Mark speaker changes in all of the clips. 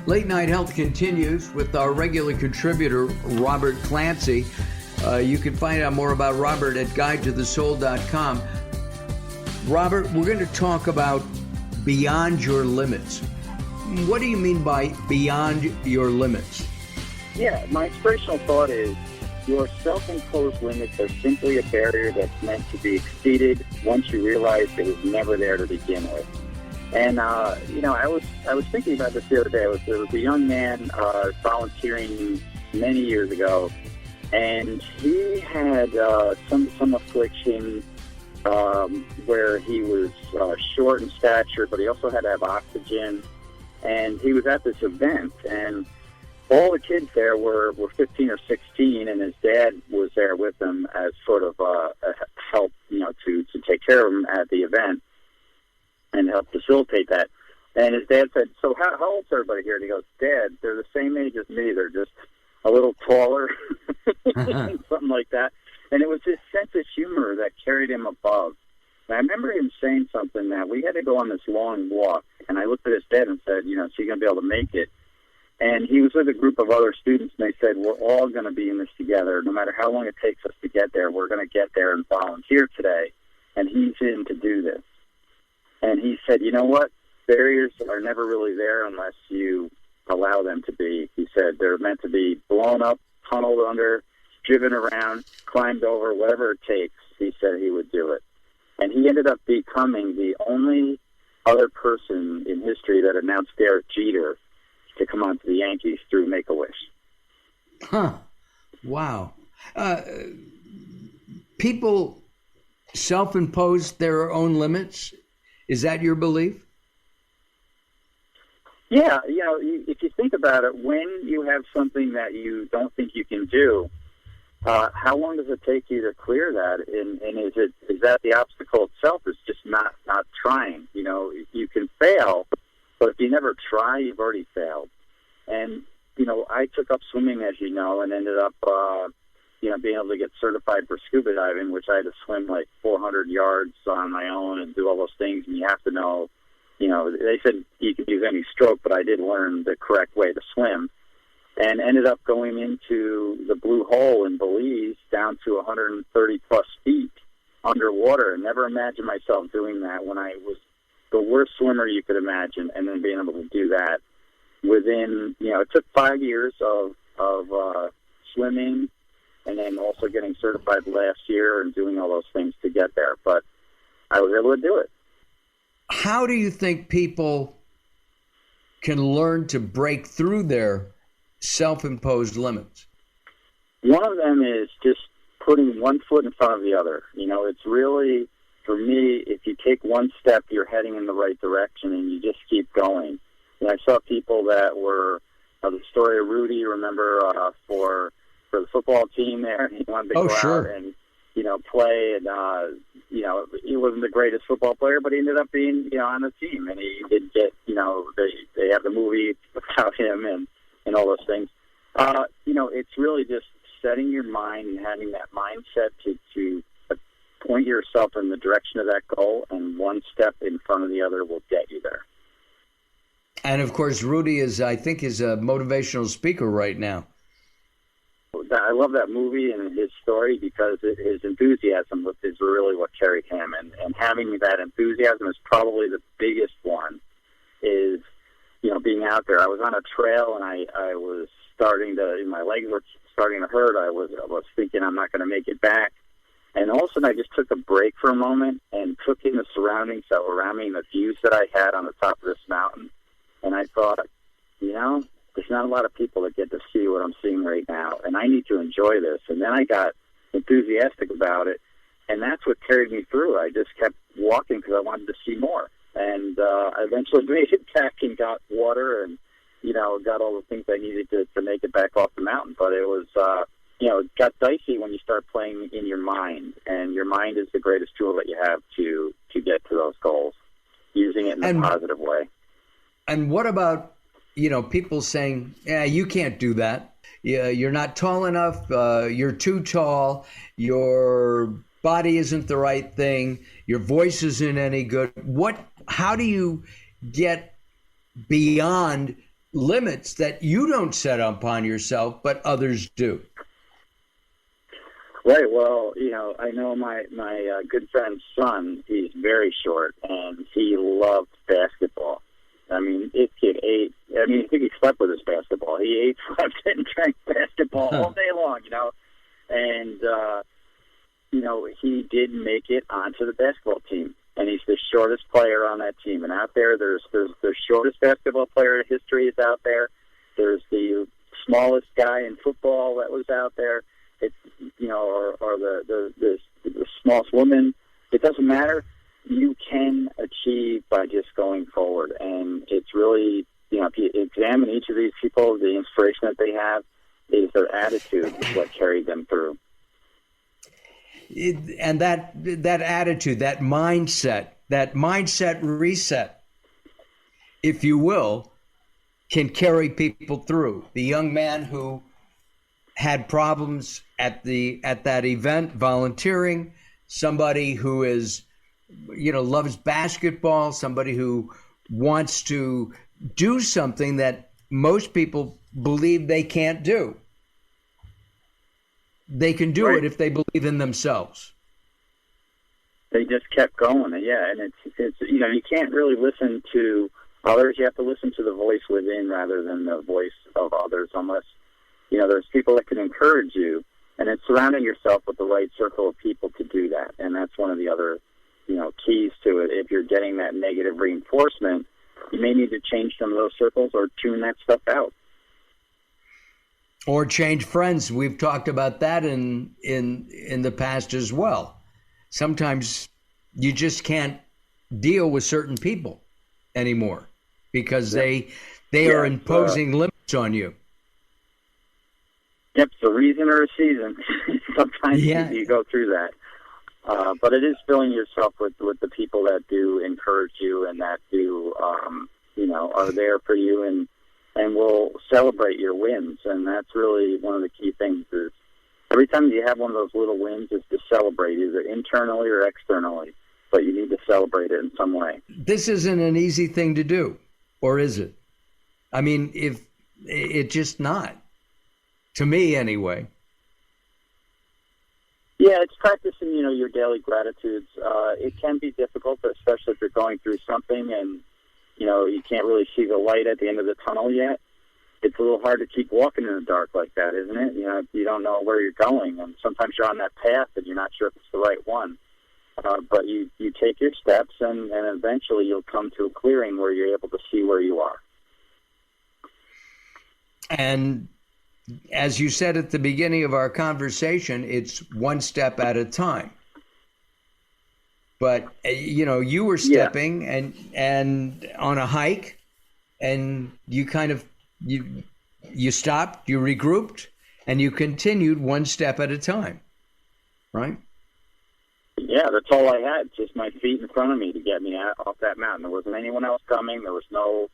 Speaker 1: Late Night Health continues with our regular contributor, Robert Clancy. You can find out more about Robert at guidetothesoul.com. Robert, we're going to talk about beyond your limits. What do you mean by beyond your limits?
Speaker 2: Yeah, my inspirational thought is your self-imposed limits are simply a barrier that's meant to be exceeded once you realize it was never there to begin with. And, I was thinking about this the other day. There was a young man volunteering many years ago, and he had some affliction where he was short in stature, but he also had to have oxygen. And he was at this event, and all the kids there were 15 or 16, and his dad was there with him as sort of a help, to take care of him at the event and help facilitate that. And his dad said, "So how old's everybody here?" And he goes, "Dad, they're the same age as me. They're just a little taller," something like that. And it was his sense of humor that carried him above. And I remember him saying something that we had to go on this long walk, and I looked at his dad and said, "Is he going to be able to make it?" And he was with a group of other students, and they said, "We're all going to be in this together. No matter how long it takes us to get there, we're going to get there and volunteer today." And he's in to do this. And he said, "You know what? Barriers are never really there unless you allow them to be." He said they're meant to be blown up, tunneled under, driven around, climbed over, whatever it takes. He said he would do it. And he ended up becoming the only other person in history that announced Derek Jeter to come on to the Yankees through Make-A-Wish.
Speaker 1: Huh. Wow. People self-impose their own limits. Is that your belief?
Speaker 2: Yeah, if you think about it, when you have something that you don't think you can do, how long does it take you to clear that? And is that the obstacle itself? Is just not trying. You can fail, but if you never try, you've already failed. And I took up swimming, as you know, and ended up being able to get certified for scuba diving, which I had to swim like 400 yards on my own and do all those things. And you have to know, they said you could use any stroke, but I did learn the correct way to swim. And ended up going into the Blue Hole in Belize down to 130 plus feet underwater. And never imagined myself doing that when I was the worst swimmer you could imagine, and then being able to do that within, it took 5 years of swimming, and then also getting certified last year and doing all those things to get there. But I was able to do it.
Speaker 1: How do you think people can learn to break through their self-imposed limits?
Speaker 2: One of them is just putting one foot in front of the other. It's really, for me, if you take one step, you're heading in the right direction, and you just keep going. And I saw people that were, the story of Rudy, remember, for the football team there, he wanted to go out and, play, and, he wasn't the greatest football player, but he ended up being, on the team, and he did get, they have the movie about him and all those things. It's really just setting your mind and having that mindset to point yourself in the direction of that goal, and one step in front of the other will get you there.
Speaker 1: And of course, Rudy is a motivational speaker right now.
Speaker 2: I love that movie and his story because his enthusiasm is really what carried him. And having that enthusiasm is probably the biggest one, is, being out there. I was on a trail, and I was my legs were starting to hurt. I was thinking I'm not going to make it back. And all of a sudden, I just took a break for a moment and took in the surroundings that were around me and the views that I had on the top of this mountain. And I thought, there's not a lot of people that get to see what I'm seeing right now, and I need to enjoy this. And then I got enthusiastic about it, and that's what carried me through. I just kept walking because I wanted to see more. And I eventually made it back and got water and, got all the things I needed to make it back off the mountain. But it was, it got dicey when you start playing in your mind, and your mind is the greatest tool that you have to get to those goals, using it in a positive way.
Speaker 1: And what about, people saying, "Yeah, you can't do that. Yeah, you're not tall enough. You're too tall. Your body isn't the right thing. Your voice isn't any good." How do you get beyond limits that you don't set upon yourself, but others do.
Speaker 2: Right. Well, I know my good friend's son. He's very short, and he loves basketball. I mean, this kid ate. I think he slept with his basketball. He ate, slept, and drank basketball all day long. And he did make it onto the basketball team, and he's the shortest player on that team. And out there, there's the shortest basketball player in history is out there. There's the smallest guy in football that was out there. It's or the smallest woman. It doesn't matter. You can achieve by just going forward, and it's really if you examine each of these people, the inspiration that they have is their attitude is what carried them through.
Speaker 1: And that attitude, that mindset reset, if you will, can carry people through. The young man who had problems at that event volunteering, somebody who is loves basketball, somebody who wants to do something that most people believe they can't do. They can do it if they believe in themselves.
Speaker 2: They just kept going, yeah. And it's you can't really listen to others. You have to listen to the voice within rather than the voice of others. Unless there's people that can encourage you, and it's surrounding yourself with the right circle of people to do that. And that's one of the other keys to it. If you're getting that negative reinforcement, you may need to change some of those circles or tune that stuff out.
Speaker 1: Or change friends. We've talked about that in the past as well. Sometimes you just can't deal with certain people anymore because they are imposing limits on you.
Speaker 2: Yep, it's a reason or a season. Sometimes you go through that. But it is filling yourself with the people that do encourage you and that do, are there for you and will celebrate your wins. And that's really one of the key things is every time you have one of those little wins is to celebrate either internally or externally, but you need to celebrate it in some way.
Speaker 1: This isn't an easy thing to do, or is it? I mean, if it's just not, to me anyway.
Speaker 2: Yeah, it's practicing, your daily gratitudes. It can be difficult, especially if you're going through something and, you can't really see the light at the end of the tunnel yet. It's a little hard to keep walking in the dark like that, isn't it? You don't know where you're going, and sometimes you're on that path and you're not sure if it's the right one. But you take your steps, and eventually you'll come to a clearing where you're able to see where you are.
Speaker 1: And as you said at the beginning of our conversation, it's one step at a time. But, you were stepping and on a hike, and you kind of, you stopped, you regrouped, and you continued one step at a time, right?
Speaker 2: Yeah, that's all I had, just my feet in front of me to get me off that mountain. There wasn't anyone else coming. There was no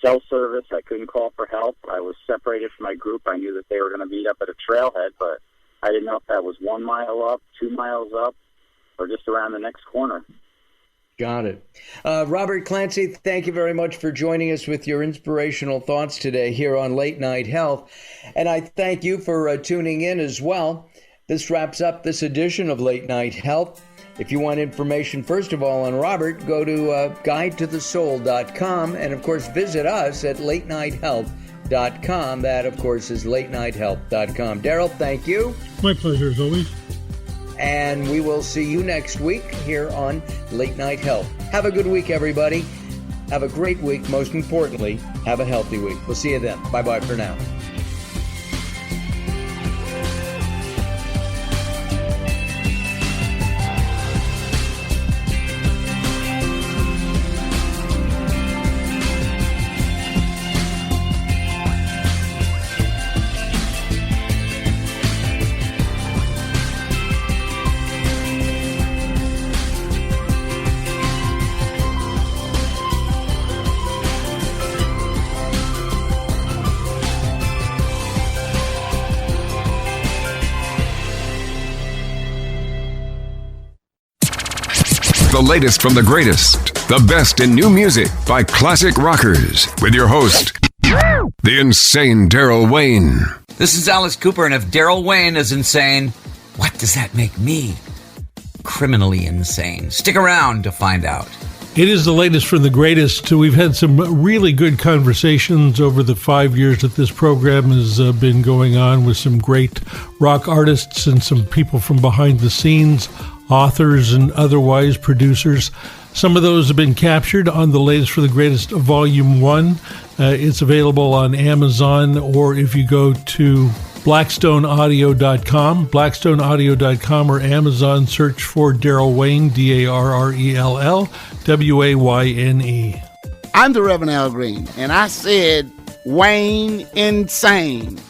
Speaker 2: cell service. I couldn't call for help. I was separated from my group. I knew that they were going to meet up at a trailhead, but I didn't know if that was 1 mile up, 2 miles up, or just around the next corner.
Speaker 1: Got it. Robert Clancy, thank you very much for joining us with your inspirational thoughts today here on Late Night Health. And I thank you for tuning in as well. This wraps up this edition of Late Night Health. If you want information, first of all, on Robert, go to guidetothesoul.com and, of course, visit us at latenighthealth.com. That, of course, is latenighthealth.com. Daryl, thank you.
Speaker 3: My pleasure, as always.
Speaker 1: And we will see you next week here on Late Night Health. Have a good week, everybody. Have a great week. Most importantly, have a healthy week. We'll see you then. Bye-bye for now.
Speaker 4: The latest from the greatest, the best in new music by classic rockers with your host, The insane Daryl Wayne.
Speaker 3: This is Alice Cooper, and if Daryl Wayne is insane, what does that make me? Criminally insane. Stick around to find out.
Speaker 5: It is the latest from the greatest. We've had some really good conversations over the 5 years that this program has been going on with some great rock artists and some people from behind the scenes, authors and otherwise producers. Some of those have been captured on the latest for the greatest Volume 1. It's available on Amazon, or if you go to blackstoneaudio.com, blackstoneaudio.com or Amazon, search for Daryl Wayne, Darrell Wayne.
Speaker 6: I'm the Reverend Al Green, and I said Wayne insane.